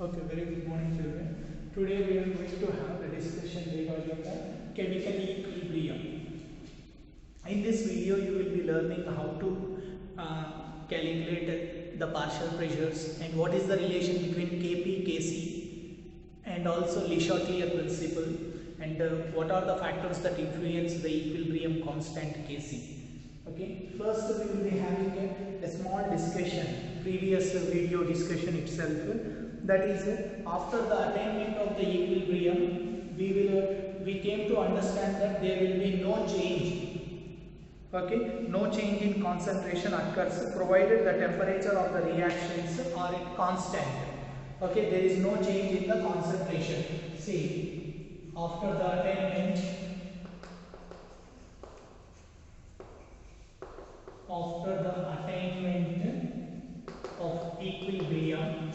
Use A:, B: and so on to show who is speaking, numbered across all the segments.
A: Okay, very good morning, children. Today we are going to have a discussion regarding the chemical equilibrium. In this video, you will be learning how to calculate the partial pressures and what is the relation between Kp, Kc, and also Le Chatelier's principle, and what are the factors that influence the equilibrium constant Kc. Okay, first we will be having a small discussion, previous video discussion itself. That is, after the attainment of the equilibrium, we came to understand that there will be no change. Okay, no change in concentration occurs provided the temperature of the reactions are constant. Okay, there is no change in the concentration. See, after the attainment of equilibrium,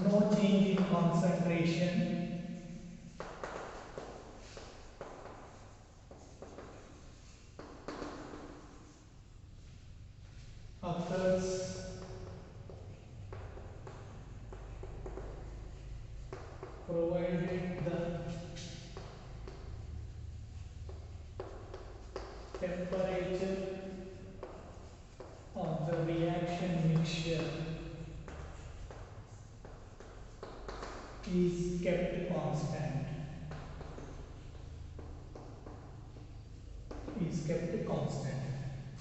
A: no change in concentration occurs provided the temperature of the reaction mixture is kept constant.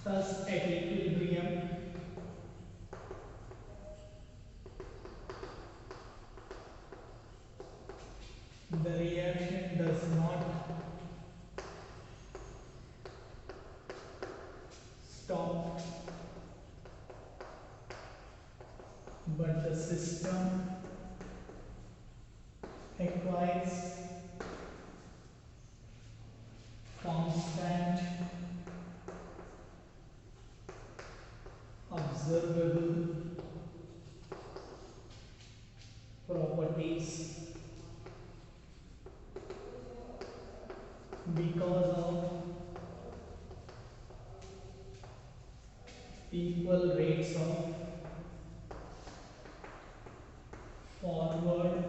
A: Thus, at equilibrium, the reaction does not stop, but the system acquires constant observable properties because of equal rates of forward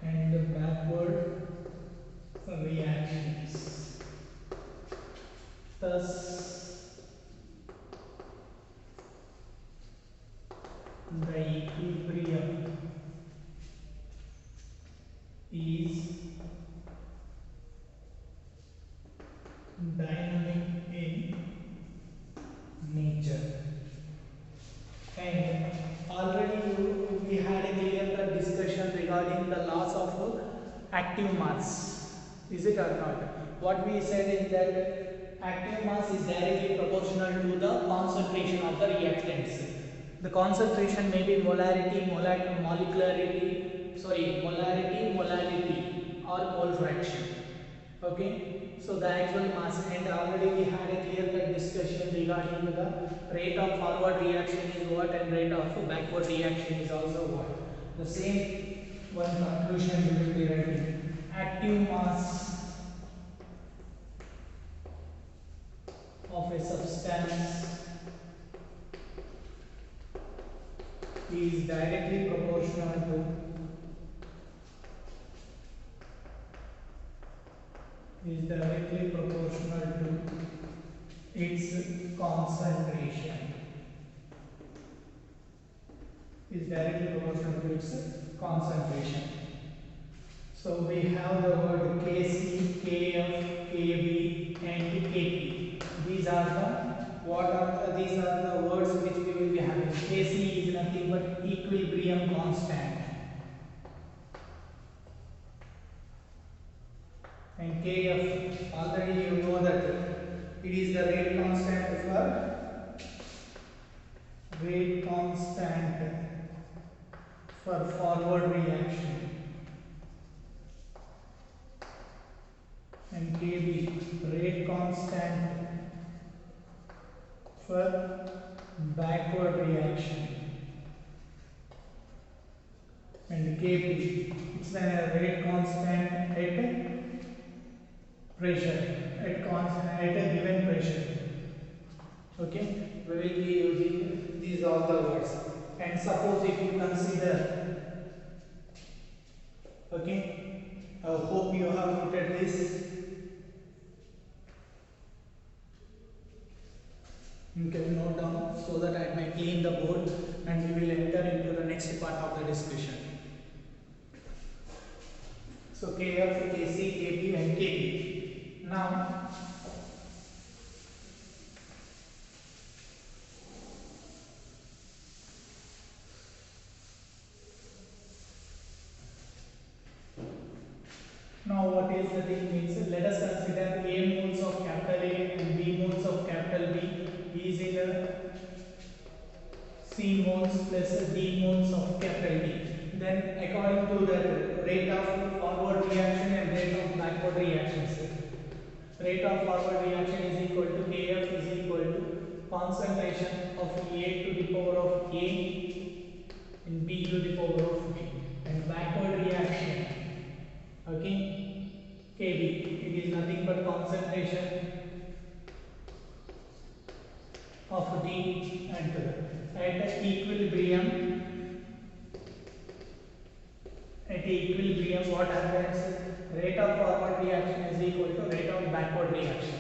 A: and backward reactions. Thus, the equilibrium is dynamic in nature. And already we had a clear-cut discussion regarding the laws of active mass. Is it or not? What we said is that active mass is directly proportional to the concentration of the reactants. The concentration may be molarity, molality, or mole fraction. Okay, so the actual mass, and already we had a clear-cut discussion regarding the rate of forward reaction is what and rate of backward reaction is also what. The same one conclusion we will be writing. Active mass of a substance is directly proportional to its concentration. So we have the word Kc, Kf, Kb, and Kp. These are the words which we will be having. Kc is nothing but equilibrium constant, and Kf, already you know that it is the rate constant for forward reaction, and Kb, rate constant for backward reaction, and Kp, it's a rate constant at pressure, at a given pressure. Okay, we will be using these all the words. And suppose if you consider, okay, I hope you have noted this. You can note down so that I may clean the board and we will enter into the next part of the discussion. So KF, KC, KB and KB. Now what is the thing means? Let us consider A moles of capital A and B moles of capital B is in a C moles plus D moles of capital D. Then according to the rate of forward reaction and rate of backward reactions, rate of forward reaction is equal to Kf is equal to concentration of A to the power of A and B to the power of B, and backward reaction, okay, Kb, it is nothing but concentration of D and at equilibrium. At equilibrium, what happens? Rate of forward reaction is equal to rate of backward reaction.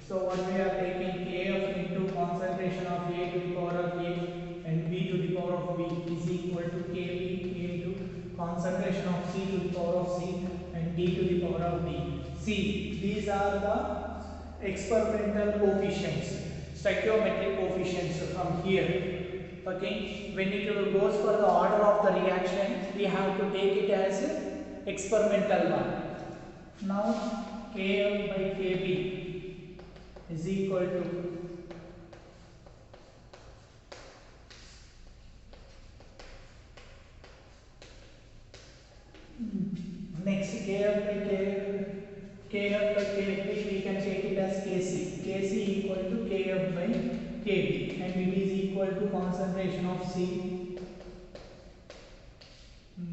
A: So what we are taking, Kf into concentration of A to the power of A and B to the power of B is equal to Kb into concentration of C to the power of C and D to the power of D. See, these are the experimental coefficients, stoichiometric coefficients from here. Okay, when it goes for the order of the reaction, we have to take it as experimental one. Now Kf by Kb is equal to next Kf by Kb we can take it as Kc. Kc equal to Kf by Kb, and it is equal to concentration of C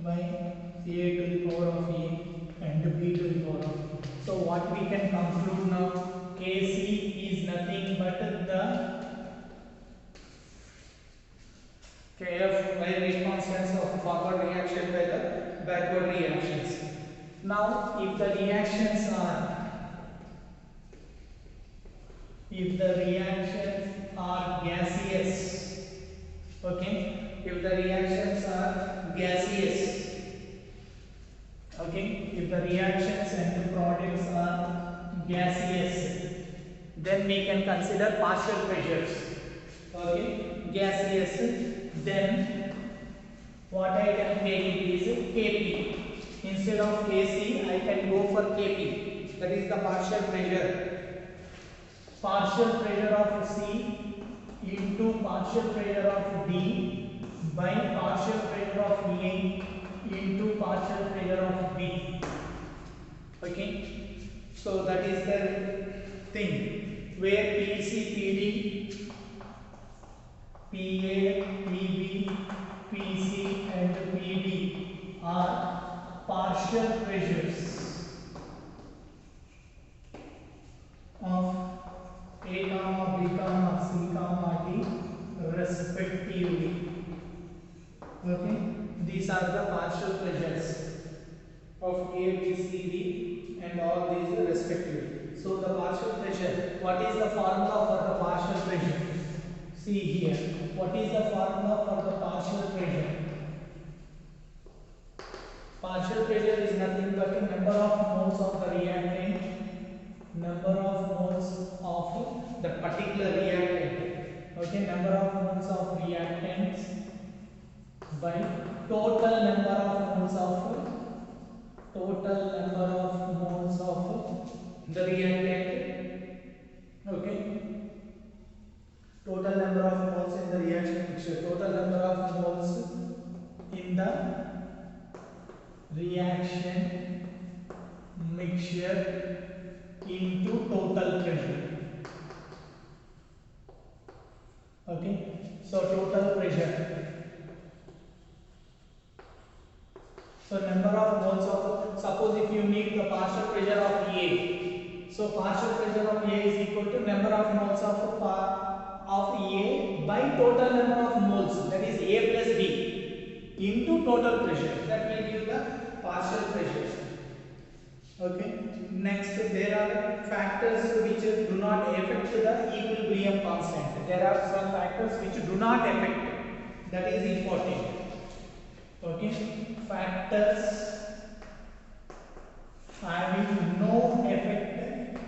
A: by A to the power of A and B to the power of B. So what we can conclude now, Kc is nothing but the Kf by rate constants of forward reaction by the backward reactions. Now if the reactions are gaseous, okay, if the reactions are gaseous, okay, if the reactions and the products are gaseous, then we can consider partial pressures, okay, gaseous, then what I can take is Kp. Instead of Kc, I can go for Kp, that is the partial pressure. Partial pressure of C into partial pressure of D by partial pressure of A into partial pressure of B. Okay, so that is the thing where PC, PD, PA, PB, PC and PD are partial pressures of A, B, C, D respectively. Okay, these are the partial pressures of A, B, C, D and all these respectively. So the partial pressure, what is the formula for the partial pressure? See here, what is the formula for the partial pressure? Partial pressure is nothing but the number of moles of the reactant, number of moles of the particular reactant, okay, number of moles of reactants by total number of moles of the reactant, okay, total number of moles in the reaction mixture, total number of moles in the reaction mixture into total pressure. Okay, so total pressure. So number of moles of, suppose if you need the partial pressure of A, so partial pressure of A is equal to number of moles of of A by total number of moles, that is A plus B, into total pressure, that will give the partial pressures. Okay. Next, there are factors which do not affect the equilibrium constant. There are some factors which do not affect, that is important. Okay. Factors having no effect,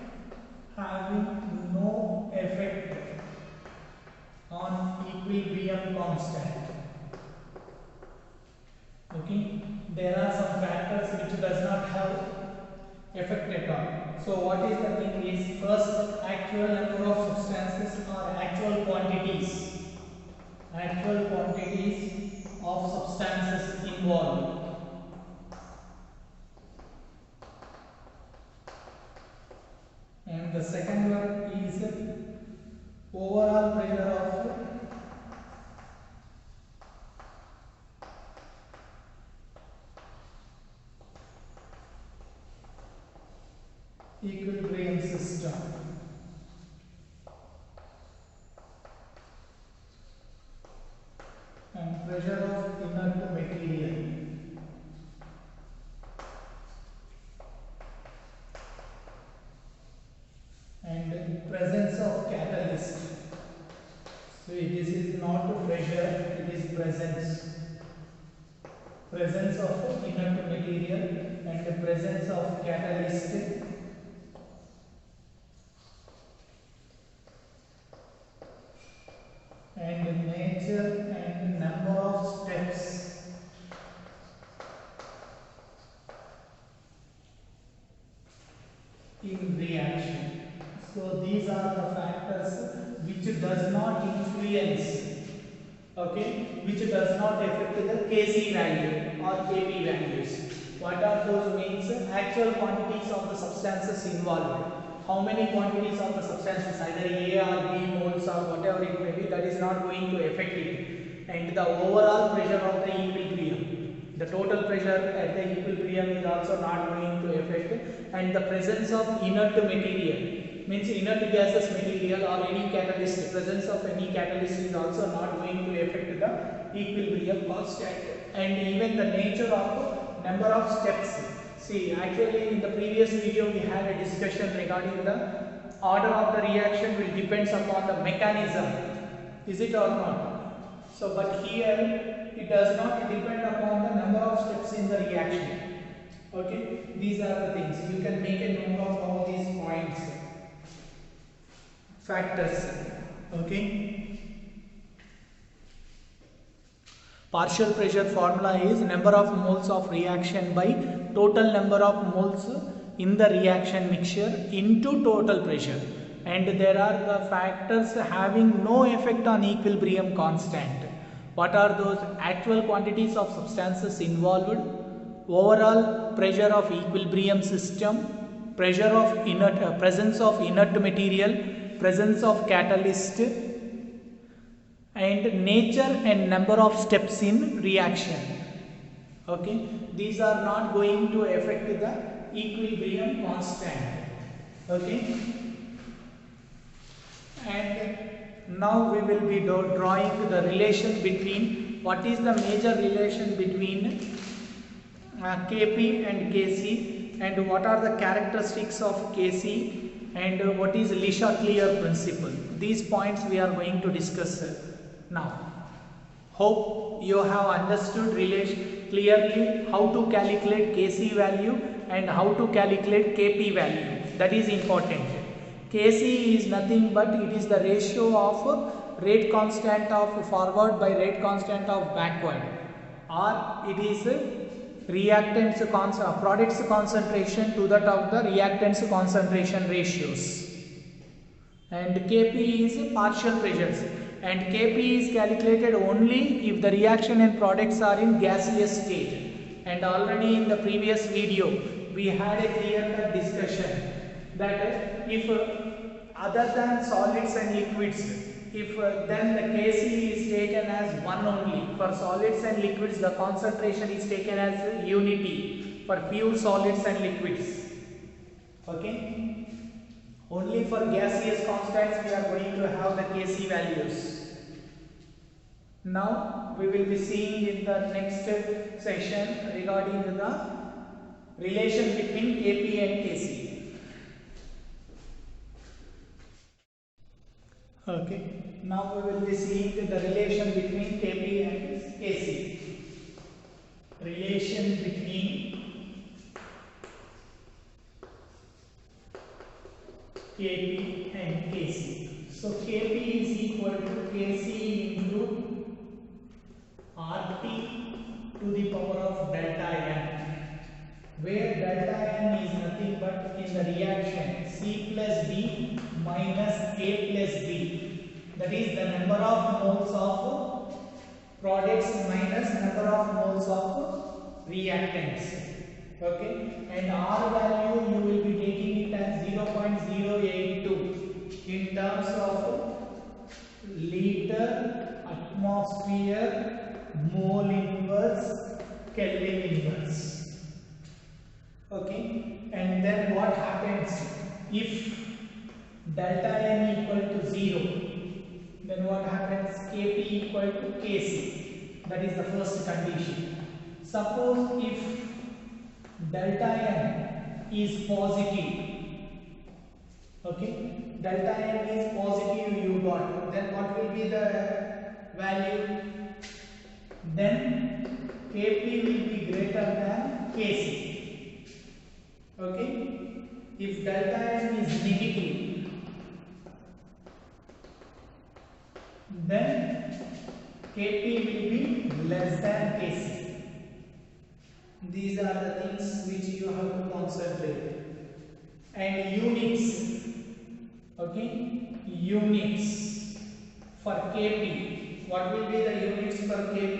A: on equilibrium constant. Okay, there are some factors which does not have effect at all. So what is the thing is, first, actual number of substances or actual quantities of substances involved. And the second one is overall pressure of equilibrium system. And pressure of inert material. And presence of catalyst. So this is not pressure, it is presence. Presence of inert material and the presence of catalyst. And nature and number of steps. In reaction. So these are the factors which does not influence, okay, which does not affect the Kc value or Kp values. What are those means? Actual quantities of the substances involved. How many quantities of the substances, either A or B moles or whatever it may be, that is not going to affect it. And the overall pressure of the equilibrium, the total pressure at the equilibrium is also not going to affect. And the presence of inert material, means inert gaseous material or any catalyst, presence of any catalyst is also not going to affect the equilibrium constant. And even the nature of number of steps. See, actually in the previous video we had a discussion regarding the order of the reaction will depends upon the mechanism, is it or not? So but here it does not depend upon the number of steps in the reaction. Okay, these are the things. You can make a note of all these points. Factors. Okay. Partial pressure formula is number of moles of reaction by total number of moles in the reaction mixture into total pressure. And there are the factors having no effect on equilibrium constant. What are those? Actual quantities of substances involved, overall pressure of equilibrium system, pressure of inert, presence of inert material, presence of catalyst, and nature and number of steps in reaction. Okay, these are not going to affect the equilibrium constant. Okay, and now we will be drawing the relation between, what is the major relation between Kp and Kc, and what are the characteristics of Kc, and what is Le Chatelier principle. These points we are going to discuss now. Hope you have understood clearly how to calculate Kc value and how to calculate Kp value. That is important. Kc is nothing but it is the ratio of rate constant of forward by rate constant of backward, or it is reactants products concentration to that of the reactants concentration ratios. And Kp is partial pressures, and Kp is calculated only if the reaction and products are in gaseous state. And already in the previous video we had a clear-cut discussion that if other than solids and liquids, if then the Kc is taken as 1 only. For solids and liquids the concentration is taken as unity for pure solids and liquids. Okay. Only for gaseous constants we are going to have the Kc values. Now we will be seeing in the next session regarding the relation between Kp and Kc. Okay, now we will be seeing the relation between Kp and Kc. Relation between Kp and Kc. So Kp is equal to Kc into RT to the power of delta n, where delta n is nothing but in the reaction C plus D minus A plus B, that is the number of moles of products minus number of moles of reactants. Okay, and R value you will be taking it as 0.082 in terms of liter, atmosphere, mole inverse, Kelvin inverse. Okay, and then what happens if delta n equal to 0? Then what happens? Kp equal to Kc. That is the first condition. Suppose if delta n is positive, okay, delta n is positive you got, then what will be the value? Then Kp will be greater than Kc. Okay, if delta n is negative, then Kp will be less than Kc. These are the things which you have to concentrate. And units, okay, units for Kp. What will be the units for Kp?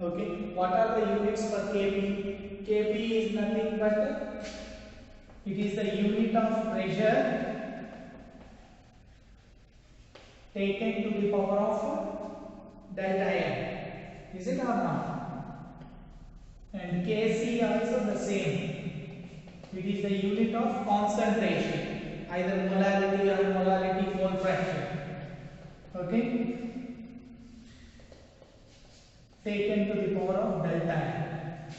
A: Okay, what are the units for Kp? Kp is nothing but it is the unit of pressure taken to the power of delta n. Is it or not? And Kc also the same. It is the unit of concentration, either molarity or molarity mole fraction. Okay, taken to the power of delta n.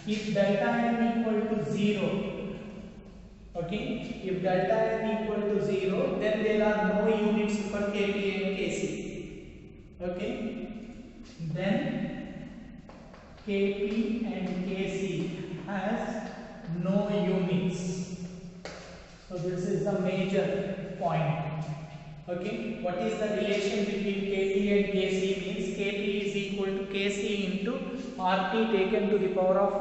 A: If delta n equal to 0, okay, if delta n equal to 0, then there are no units for Kp and Kc. Okay, then Kp and Kc has no units. So this is the major point. Okay, what is the relation between Kp and Kc? Means Kp is equal to Kc into RT taken to the power of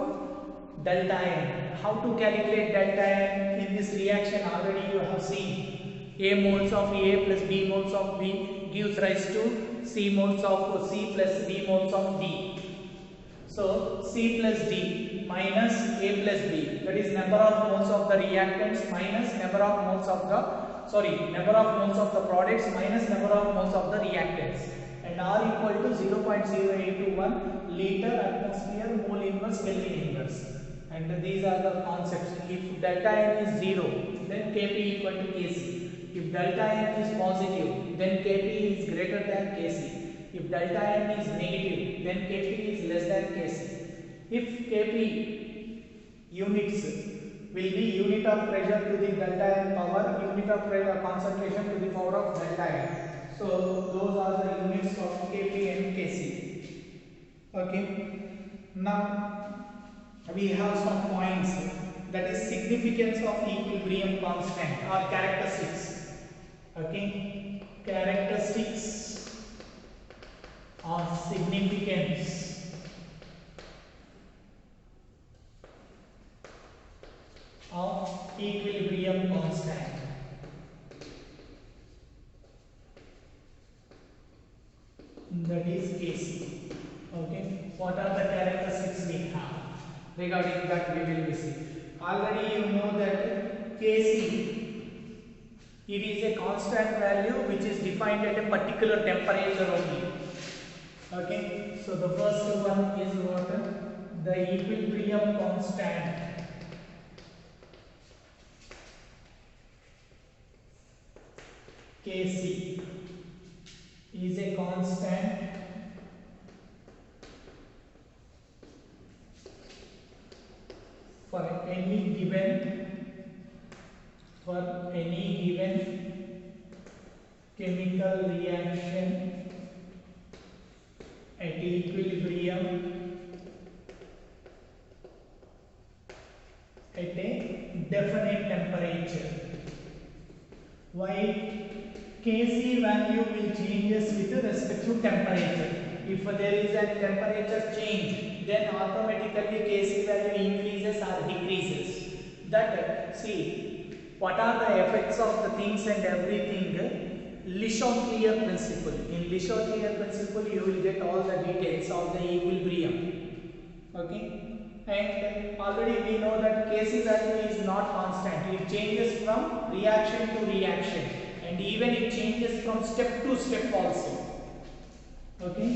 A: delta n. How to calculate delta n in this reaction? Already you have seen. A moles of A plus B moles of B gives rise to C moles of C plus D moles of D. So C plus D minus A plus B, that is number of moles of the reactants minus number of moles of the number of moles of the products minus number of moles of the reactants, and R equal to 0.0821 liter, atmosphere, mole inverse, Kelvin inverse. And these are the concepts. If delta n is 0, then Kp equal to Kc. If delta n is positive, then Kp is greater than Kc. If delta n is negative, then Kp is less than Kc. If Kp units will be unit of pressure to the delta n power, unit of pressure concentration to the power of delta n. So those are the units of Kp and Kc. Okay. Now we have some points, that is significance of equilibrium constant or characteristics. Okay, characteristics of significance of equilibrium constant. That is Kc. Okay, what are the characteristics we have? Regarding that we will see. Already you know that Kc, it is a constant value which is defined at a particular temperature only. Okay, so the first one is what? The equilibrium constant Kc is a constant for any given chemical reaction at equilibrium at a definite temperature. Why? Kc value will changes with respect to temperature. If there is a temperature change, then automatically Kc value increases or decreases. That, see, what are the effects of the things and everything? Le Chatelier's principle. In Le Chatelier's principle, you will get all the details of the equilibrium. Okay? And already we know that Kc value is not constant. It changes from reaction to reaction, and even it changes from step to step also. Okay?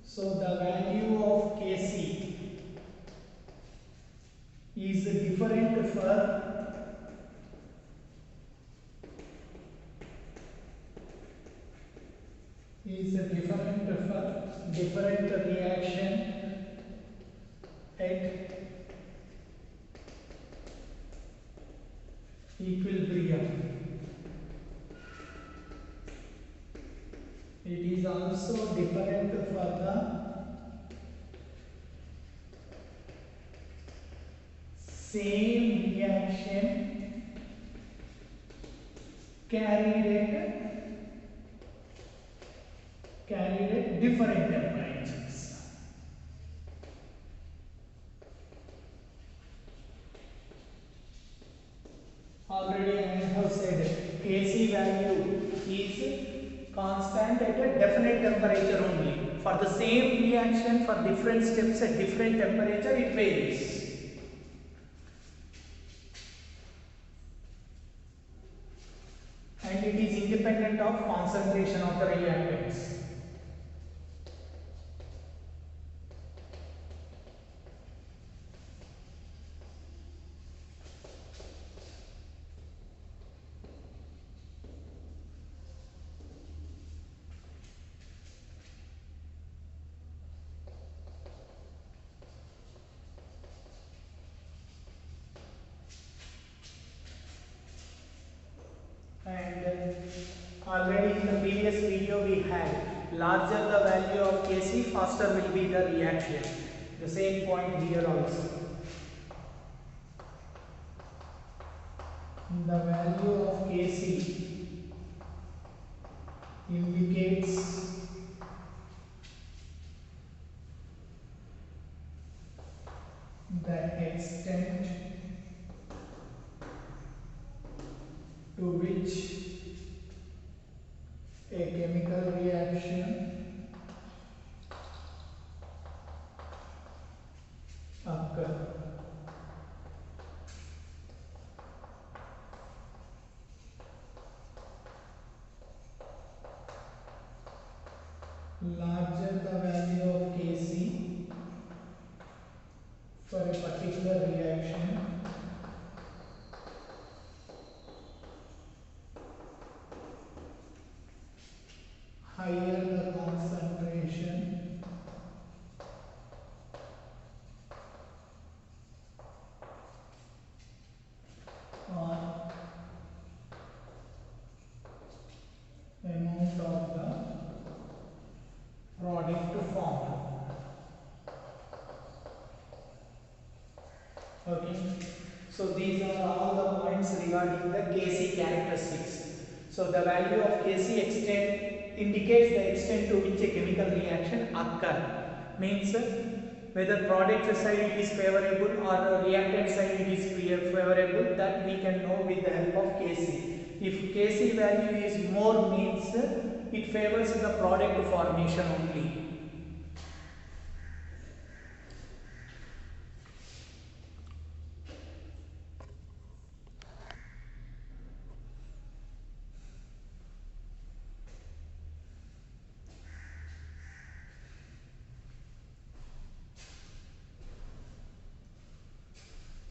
A: So the value of Kc is different for different reaction at equilibrium. It is also different for the same reaction carried at different temperatures. Already I have said Kc value is constant at a definite temperature only. For the same reaction, for different steps at different temperature, it varies. And it is independent of concentration of the reactants. And already in the previous video we had, larger the value of Kc, faster will be the reaction. The same point here also. The value of Kc indicates the extent to which a chemical reaction occurs. Larger the value of Kc for a particular reaction, higher the concentration or amount of the product formed. Okay, so these are all the points regarding the Kc characteristics. So the value of Kc extent indicates the extent to which a chemical reaction occur. Means whether product side it is favorable or reactant side it is favorable, that we can know with the help of Kc. If Kc value is more, means it favors the product formation only.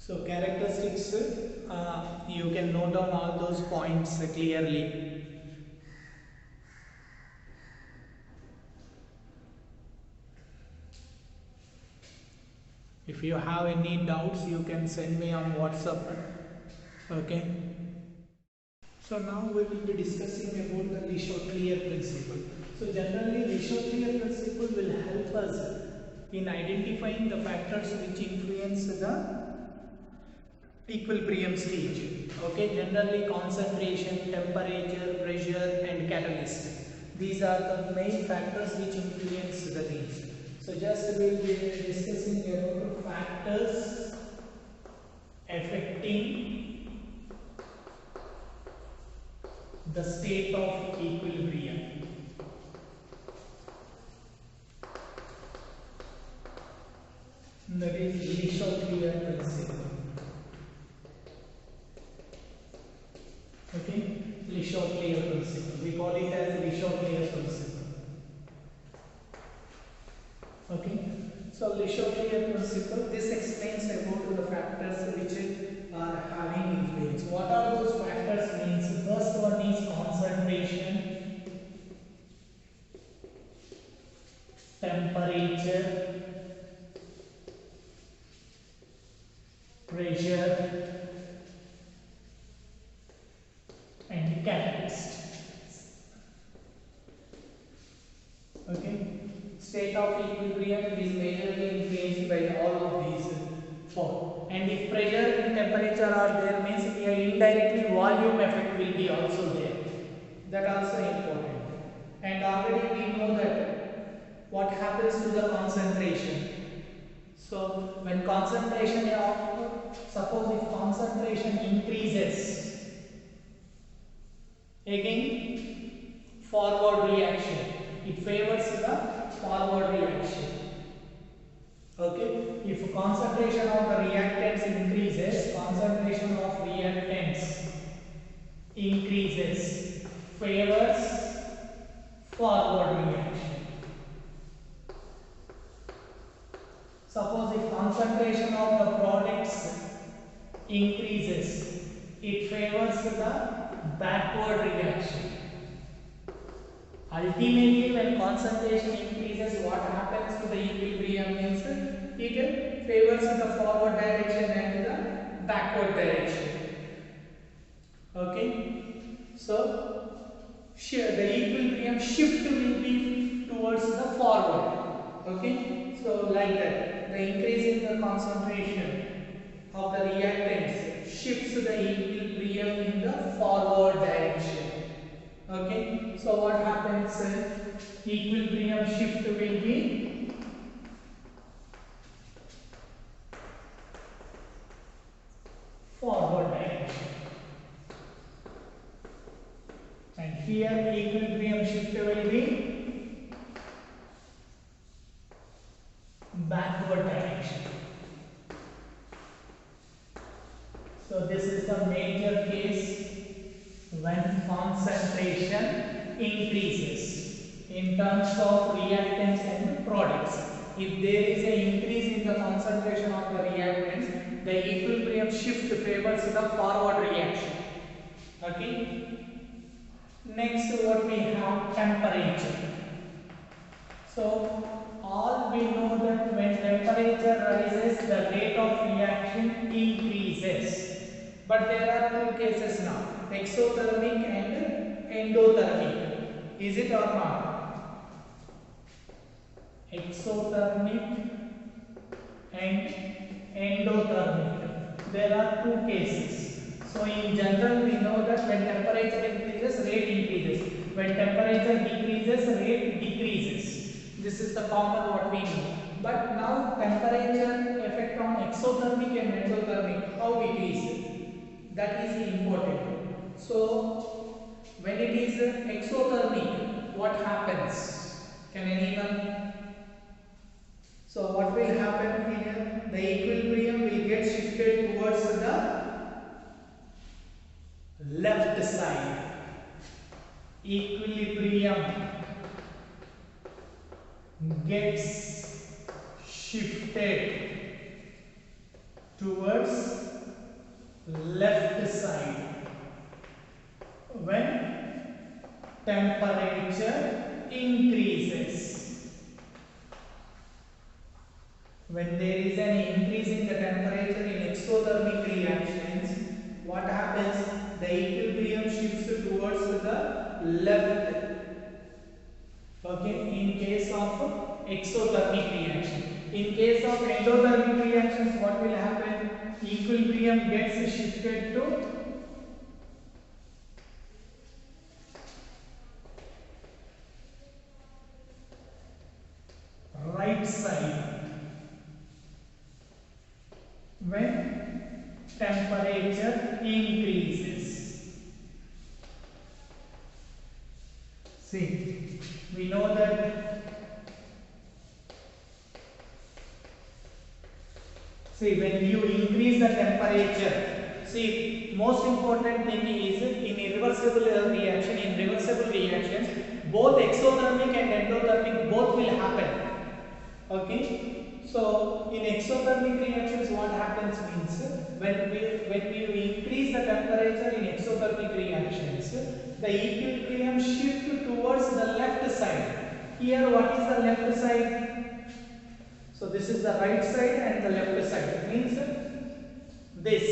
A: So characteristics, you can note down all those points clearly. If you have any doubts, you can send me on WhatsApp. Okay. So now we will be discussing about the Le Chatelier principle. So generally, Le Chatelier principle will help us in identifying the factors which influence the equilibrium stage. Okay, generally concentration, temperature, pressure and catalyst. These are the main factors which influence the things. So just we will be discussing about factors affecting the state of equilibrium. That is Le Chatelier principle. Okay, Le Chatelier principle. We call it as Le Chatelier principle. Okay, so Le Chatelier principle. This explains about the factors which are having influence. What are those factors? Means first one is concentration, temperature, pressure and catalyst. Okay, state of equilibrium is majorly influenced by all of these four. And if pressure and temperature are there, means indirectly volume effect will be also there. That also important. And already we know that what happens to the concentration. So when concentration, suppose if concentration increases, again forward reaction, it favors the forward reaction. Okay, if concentration of the reactants increases, concentration of reactants increases, favors forward reaction. Suppose if concentration of the products increases, it favors the backward reaction. Ultimately, when concentration increases, what happens to the equilibrium means it favors the forward direction and the backward direction. Okay, so the equilibrium shift will be towards the forward. Okay, so like that, the increase in the concentration of the reactants shifts the equilibrium in the forward direction. Okay, so what happens? Equilibrium shift will be forward direction, and here equilibrium shift will be backward direction. So this is the major case when concentration increases in terms of reactants and products. If there is an increase in the concentration of the reactants, the equilibrium shift favors the forward reaction. Okay. Next, what we have, temperature. So all we know that when temperature rises, the rate of reaction increases. But there are two cases now, exothermic and endothermic. Is it or not? Exothermic and endothermic. There are two cases. So in general, we know that when temperature increases, rate increases. When temperature decreases, rate decreases. This is the common what we know. But now temperature effect on exothermic and endothermic, how it is? That is important. So when it is exothermic, what happens? Can anyone? So what will happen here? The equilibrium will get shifted towards the left side. Equilibrium gets shifted towards left side when temperature increases. When there is an exothermic reactions, what happens? The equilibrium shifts towards the left. Okay, in case of exothermic reaction. In case of endothermic reactions, what will happen? Equilibrium gets shifted to right side when temperature increases. See, we know that. See, when you increase the temperature, see, most important thing is in irreversible reaction, in reversible reactions, both exothermic and endothermic both will happen. Okay, so in exothermic reactions, what happens means when we increase the temperature in exothermic reactions, the equilibrium shift towards the left side. Here, what is the left side? So this is the right side and the left side. It means this.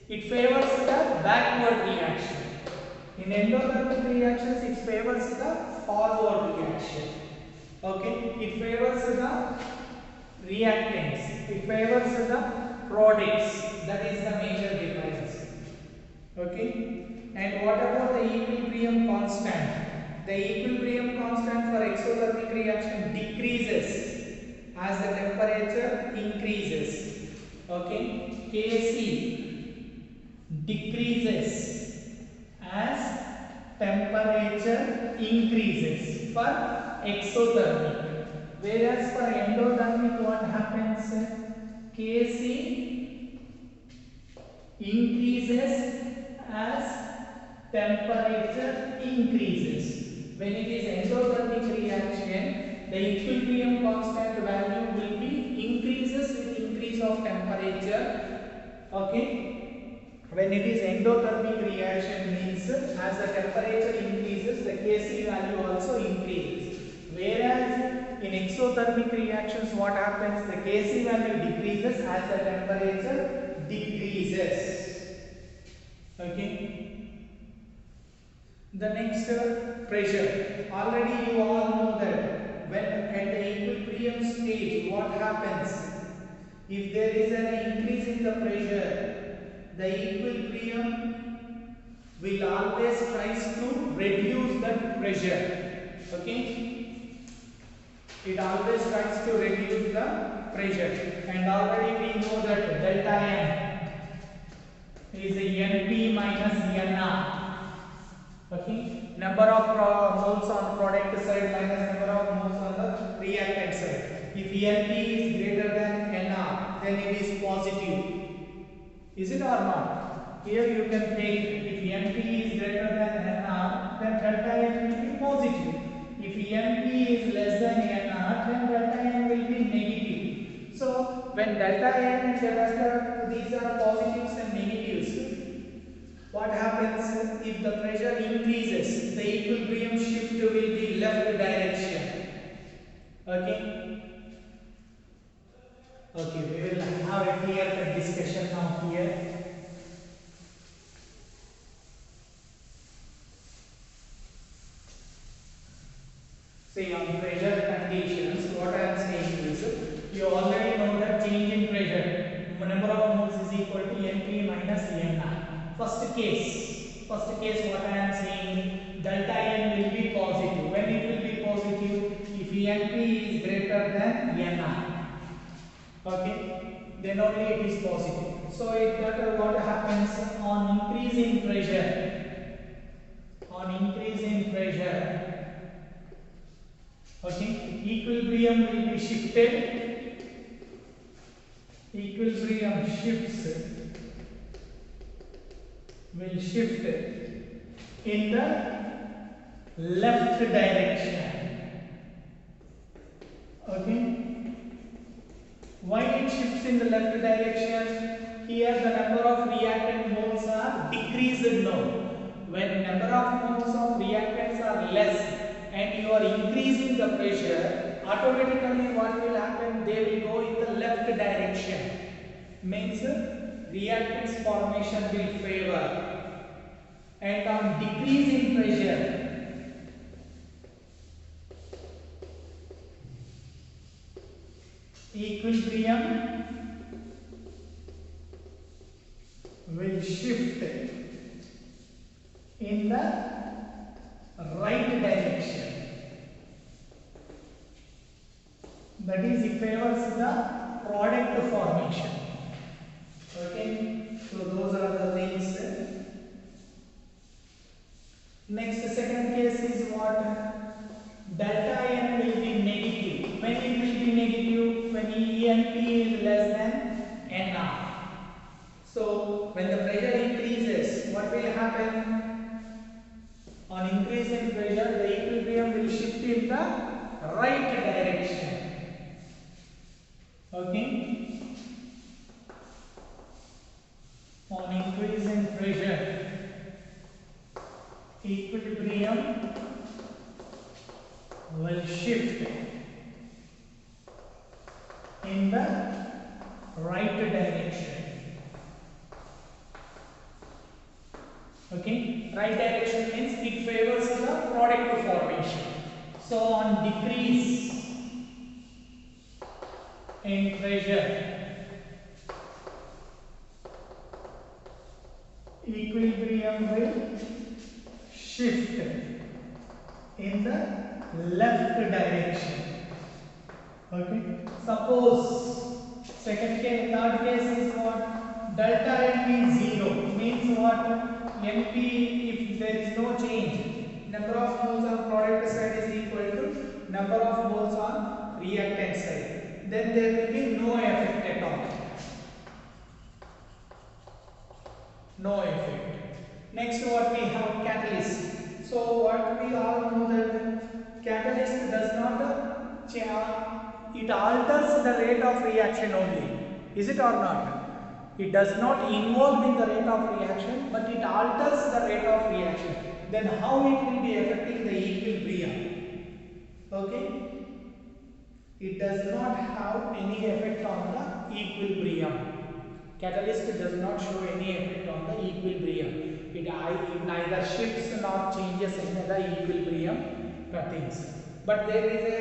A: It favors the backward reaction. In endothermic reactions, it favors the forward reaction. Okay, it favors the reactants. It favors the products. That is the major difference. Okay, and what about the equilibrium constant? The equilibrium constant for exothermic reaction decreases as the temperature increases. Okay, Kc decreases as temperature increases for exothermic, whereas for endothermic what happens? Kc increases as temperature increases. When it is endothermic reaction, the equilibrium constant value will be increases with increase of temperature. Okay, when it is endothermic reaction means as the temperature increases, the Kc value also increases. Whereas in exothermic reactions, what happens? The Kc value decreases as the temperature decreases. Okay. The next pressure. Already you all know that when at the equilibrium stage, what happens? If there is an increase in the pressure, the equilibrium will always tries to reduce the pressure. Okay, it always tries to reduce the pressure, and already we know that delta n is Np minus Nr. Okay, number of moles on product side minus number of moles on the reactant side. If Np is greater than Nr, then it is positive. Is it or not? Here you can take, if Np is greater than Nr, then delta N will be positive. If Np is less than Nr, then delta N will be negative. So when delta N and delta, these are positives and negatives, what happens? If the pressure increases, the equilibrium shift will be left direction. Okay. Okay, we will have a clear discussion now here. See, on pressure conditions, what I am saying is, you already know that change in pressure, number of moles is equal to Np minus Nr. First case, what I am saying, delta N will be positive. When it will be positive? If Np is greater than Nr. Okay, then only it is positive. So it what happens on increasing pressure? Okay, equilibrium will be shifted. Equilibrium will shift in the left direction. Okay. Why it shifts in the left direction? Here the number of reactant moles are decreased now. When number of moles of reactants are less and you are increasing the pressure, automatically what will happen? They will go in the left direction. Means reactants formation will favor, and on decrease in pressure, equilibrium will shift in the right direction. That is, it favors the product formation. Okay, so those are the things. Next, second case is what? Delta N will be negative. When it will be negative? When ENP is less than NR. So, when the pressure increases, what will happen? On increase in pressure, the equilibrium will shift in the right direction. Okay? On increase in pressure, equilibrium will shift in the right direction. Okay, right direction means it favors the product formation. So on decrease in pressure, equilibrium will shift in the left direction. Okay, suppose second case, third case is what? Delta N is 0, means what? NP, if there is no change, number of moles on product side is equal to number of moles on reactant side, then there will be no effect at all. No effect. Next, what we have? Catalyst. So what we all know that catalyst does not it alters the rate of reaction only. Is it or not? It does not involve in the rate of reaction, but it alters the rate of reaction. Then how it will be affecting the equilibrium? Okay? It does not have any effect on the equilibrium. Catalyst does not show any effect on the equilibrium. It neither shifts nor changes any other equilibrium things. But there is a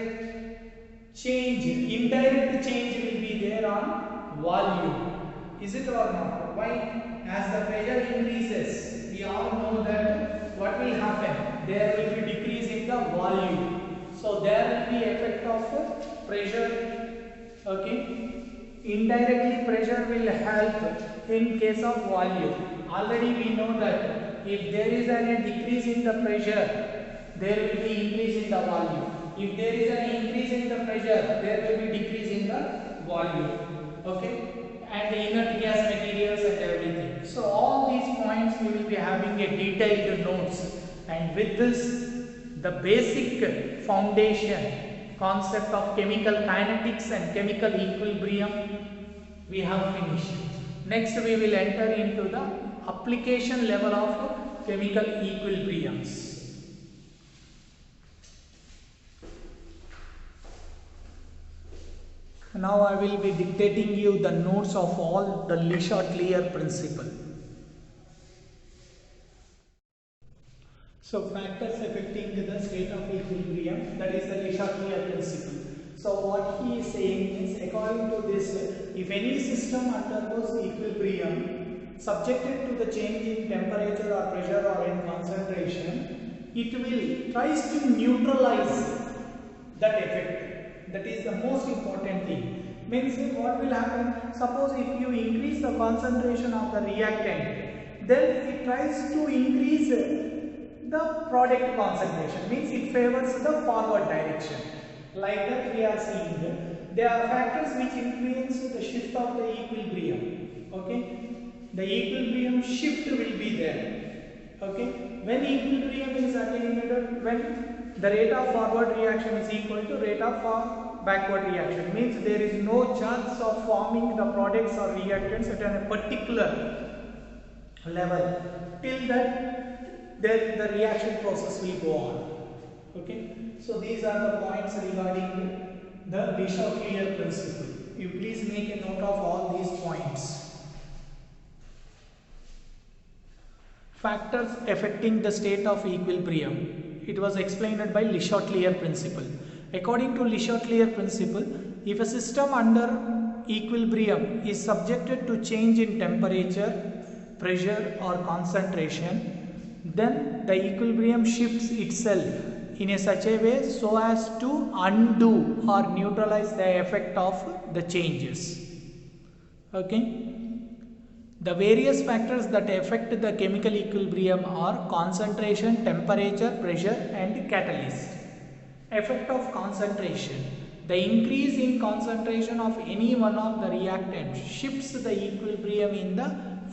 A: change, indirect change will be there on volume. Is it or not? Why? As the pressure increases, we all know that what will happen? There will be decrease in the volume. So there will be effect of pressure. Okay. Indirectly pressure will help in case of volume. Already we know that if there is a decrease in the pressure, there will be increase in the volume. If there is an increase in the pressure, there will be decrease in the volume. Okay. And the inert gas materials and everything. So all these points we will be having a detailed notes, and with this the basic foundation concept of chemical kinetics and chemical equilibrium we have finished. Next we will enter into the application level of chemical equilibriums. Now I will be dictating you the notes of all the Le Chatelier principle. So factors affecting the state of equilibrium, that is the Le Chatelier principle. So what he is saying is, according to this, if any system undergoes equilibrium subjected to the change in temperature or pressure or in concentration, it will tries to neutralize that effect. That is the most important thing. Means what will happen? Suppose if you increase the concentration of the reactant, then it tries to increase the product concentration. Means it favors the forward direction. Like that we are seeing. There are factors which influence the shift of the equilibrium. Okay, the equilibrium shift will be there. Okay, when equilibrium is attained, when the rate of forward reaction is equal to rate of backward reaction, means there is no chance of forming the products or reactants at a particular level. Till that, then the reaction process will go on. Okay, so these are the points regarding the Le Chatelier principle. You please make a note of all these points. factors affecting the state of equilibrium. It was explained by Le Chatelier principle. According to Le Chatelier principle, if a system under equilibrium is subjected to change in temperature, pressure or concentration, then the equilibrium shifts itself in a such a way so as to undo or neutralize the effect of the changes. Okay. The various factors that affect the chemical equilibrium are concentration, temperature, pressure and catalyst. Effect of concentration. The increase in concentration of any one of the reactants shifts the equilibrium in the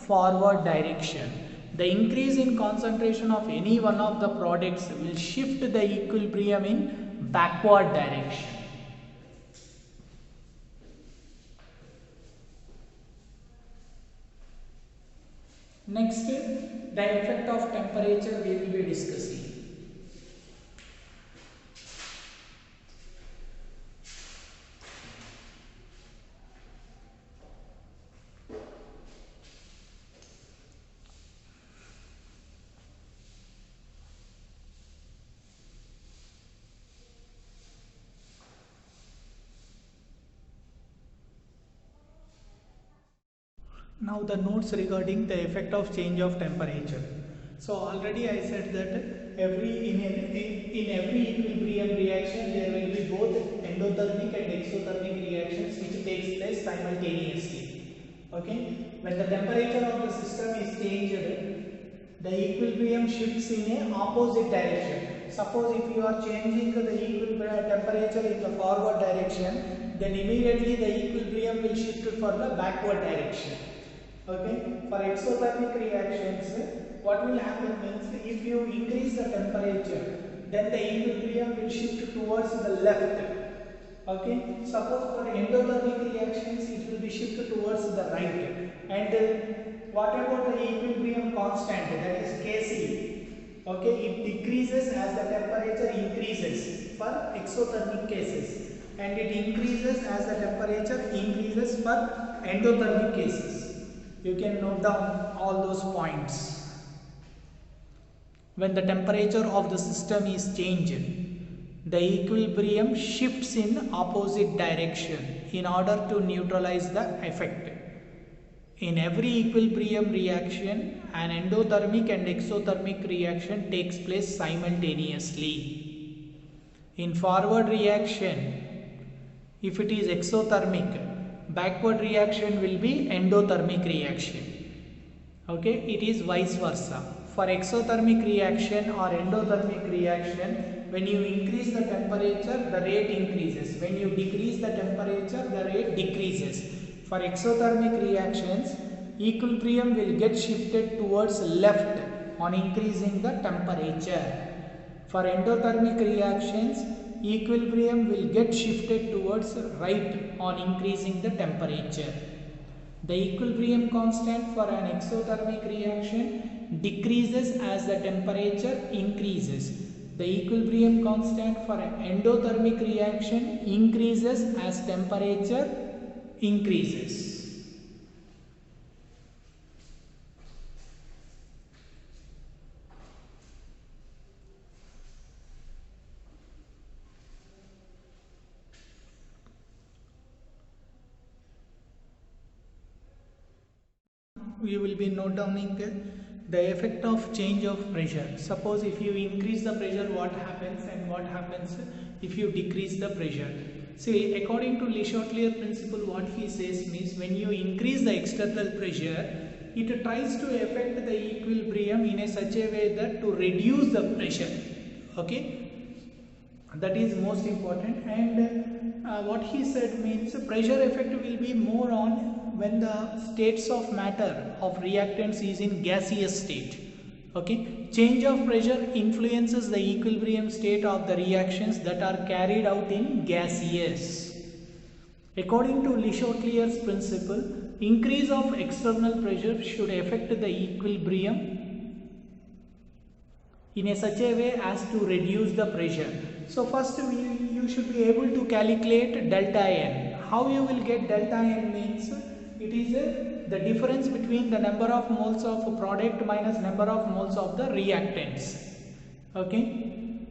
A: forward direction. The increase in concentration of any one of the products will shift the equilibrium in backward direction. Next, the effect of temperature we will be discussing. Now the notes regarding the effect of change of temperature. So already I said that in every equilibrium reaction there will be both endothermic and exothermic reactions which takes place simultaneously. Okay, when the temperature of the system is changed, the equilibrium shifts in a opposite direction. Suppose if you are changing the equilibrium temperature in the forward direction, then immediately the equilibrium will shift for the backward direction. Okay, for exothermic reactions, what will happen means if you increase the temperature, then the equilibrium will shift towards the left. Okay, suppose for endothermic reactions, it will be shifted towards the right. And what about the equilibrium constant, that is Kc? Okay, it decreases as the temperature increases for exothermic cases, and it increases as the temperature increases for endothermic cases. You can note down all those points. When the temperature of the system is changed, the equilibrium shifts in opposite direction in order to neutralize the effect. In every equilibrium reaction, an endothermic and exothermic reaction takes place simultaneously. In forward reaction, if it is exothermic, backward reaction will be endothermic reaction. Okay, it is vice versa. For exothermic reaction or endothermic reaction, when you increase the temperature, the rate increases. When you decrease the temperature, the rate decreases. For exothermic reactions, equilibrium will get shifted towards left on increasing the temperature. For endothermic reactions, equilibrium will get shifted towards right on increasing the temperature. The equilibrium constant for an exothermic reaction decreases as the temperature increases. The equilibrium constant for an endothermic reaction increases as temperature increases. We will be note downing the effect of change of pressure. Suppose if you increase the pressure, what happens, and what happens if you decrease the pressure. See, according to Le Chatelier principle, what he says means when you increase the external pressure, it tries to affect the equilibrium in a such a way that to reduce the pressure. Okay, that is most important. And what he said means pressure effect will be more on when the states of matter of reactants is in gaseous state. Okay, change of pressure influences the equilibrium state of the reactions that are carried out in gaseous. According to Le Chatelier's principle, increase of external pressure should affect the equilibrium in a such a way as to reduce the pressure. So first you should be able to calculate delta n. How you will get delta n means it is the difference between the number of moles of product minus number of moles of the reactants. Okay,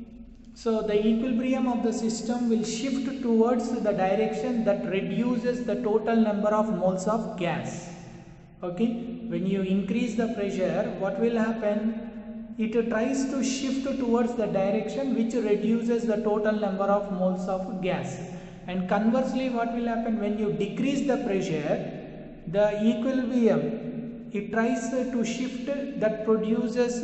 A: so the equilibrium of the system will shift towards the direction that reduces the total number of moles of gas. Okay, when you increase the pressure, what will happen? It tries to shift towards the direction which reduces the total number of moles of gas. And conversely, what will happen when you decrease the pressure? The equilibrium, it tries to shift that produces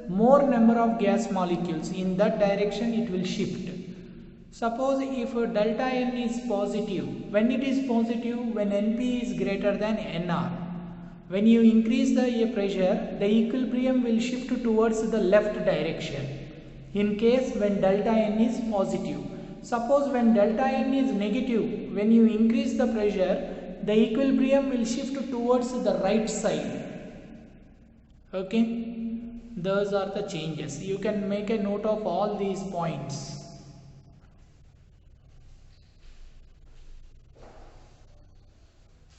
A: more number of gas molecules. In that direction it will shift. Suppose if delta N is positive, when it is positive, when Np is greater than Nr, when you increase the pressure, the equilibrium will shift towards the left direction. In case when delta N is positive. Suppose when delta N is negative, when you increase the pressure, the equilibrium will shift towards the right side. Okay, those are the changes. You can make a note of all these points.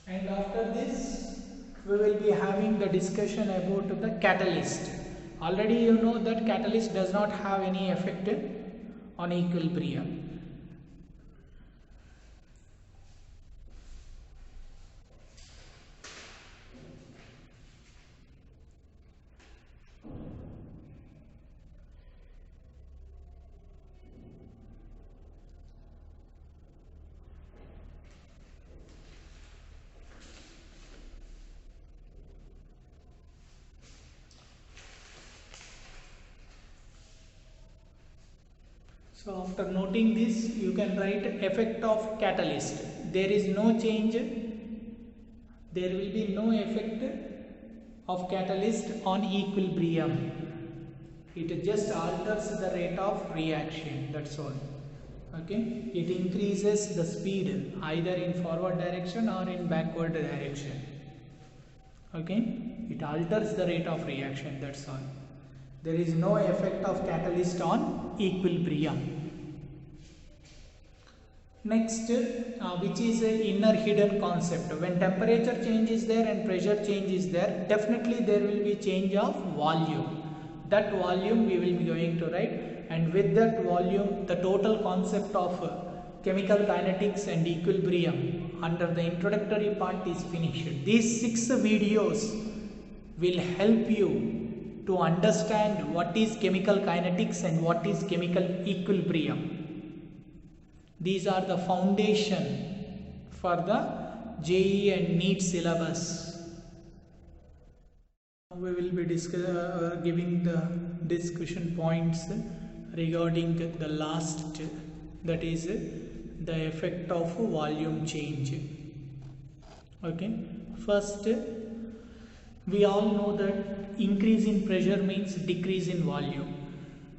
A: And after this, we will be having the discussion about the catalyst. Already you know that catalyst does not have any effect on equilibrium. So after noting this, you can write effect of catalyst. There is no change. There will be no effect of catalyst on equilibrium. It just alters the rate of reaction. That's all. Okay. It increases the speed either in forward direction or in backward direction. Okay. It alters the rate of reaction. That's all. There is no effect of catalyst on equilibrium. Next, which is an inner hidden concept. When temperature change is there and pressure change is there, definitely there will be change of volume. That volume we will be going to write, and with that volume, the total concept of chemical kinetics and equilibrium under the introductory part is finished. These 6 videos will help you to understand what is chemical kinetics and what is chemical equilibrium. These are the foundation for the JEE and NEET syllabus. We will be giving the discussion points regarding the last, that is the effect of volume change. Okay, first, we all know that increase in pressure means decrease in volume.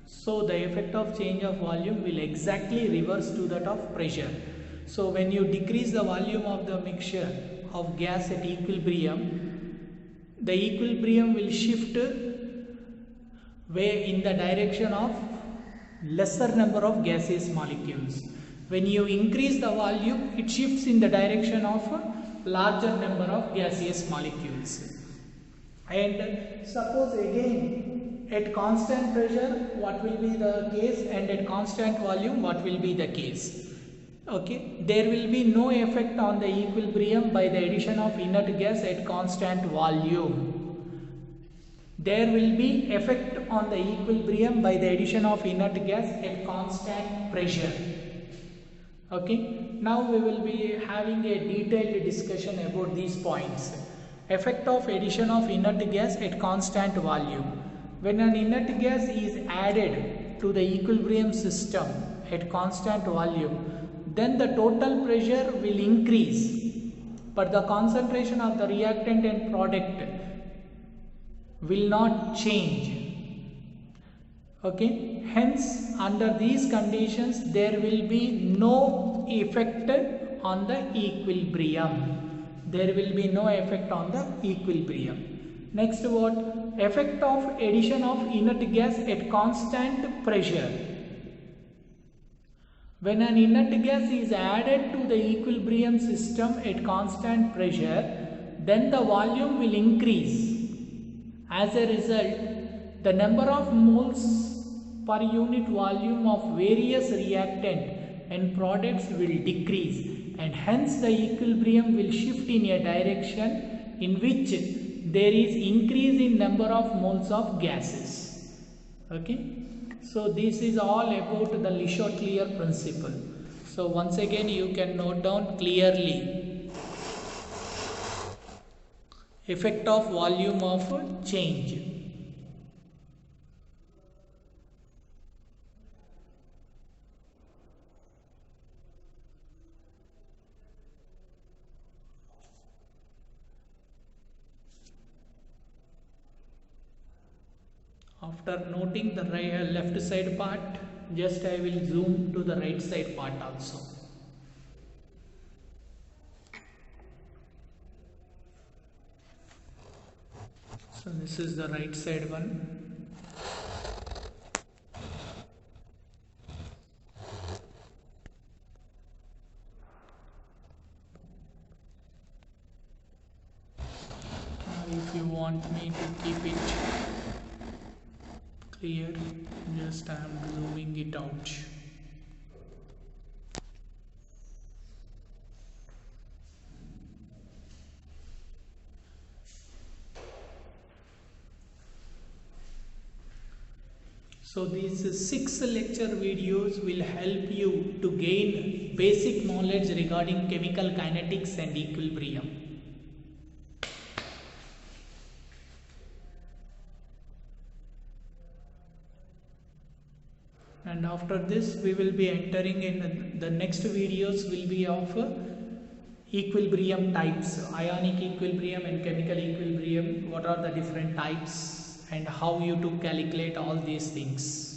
A: So the effect of change of volume will exactly reverse to that of pressure. So when you decrease the volume of the mixture of gas at equilibrium, the equilibrium will shift way in the direction of lesser number of gaseous molecules. When you increase the volume, it shifts in the direction of a larger number of gaseous molecules. And suppose again at constant pressure what will be the case, and at constant volume what will be the case. Okay, there will be no effect on the equilibrium by the addition of inert gas at constant volume. There will be effect on the equilibrium by the addition of inert gas at constant pressure. Okay, now we will be having a detailed discussion about these points. Effect of addition of inert gas at constant volume. When an inert gas is added to the equilibrium system at constant volume, then the total pressure will increase, but the concentration of the reactant and product will not change. Okay, hence under these conditions there will be no effect on the equilibrium. There will be no effect on the equilibrium. Next, what? Effect of addition of inert gas at constant pressure. When an inert gas is added to the equilibrium system at constant pressure, then the volume will increase. As a result, the number of moles per unit volume of various reactant and products will decrease, and hence the equilibrium will shift in a direction in which there is increase in number of moles of gases. Okay, so this is all about the Le Chatelier principle. So once again you can note down clearly effect of volume of change. After noting the left side part, just I will zoom to the right side part also. So this is the right side one. If you want me to keep it clear, just I am zooming it out. So these 6 lecture videos will help you to gain basic knowledge regarding chemical kinetics and equilibrium. And after this we will be entering in the next videos will be of equilibrium types, ionic equilibrium and chemical equilibrium, what are the different types and how you to calculate all these things.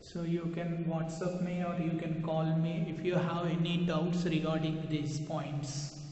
A: So you can WhatsApp me or you can call me if you have any doubts regarding these points.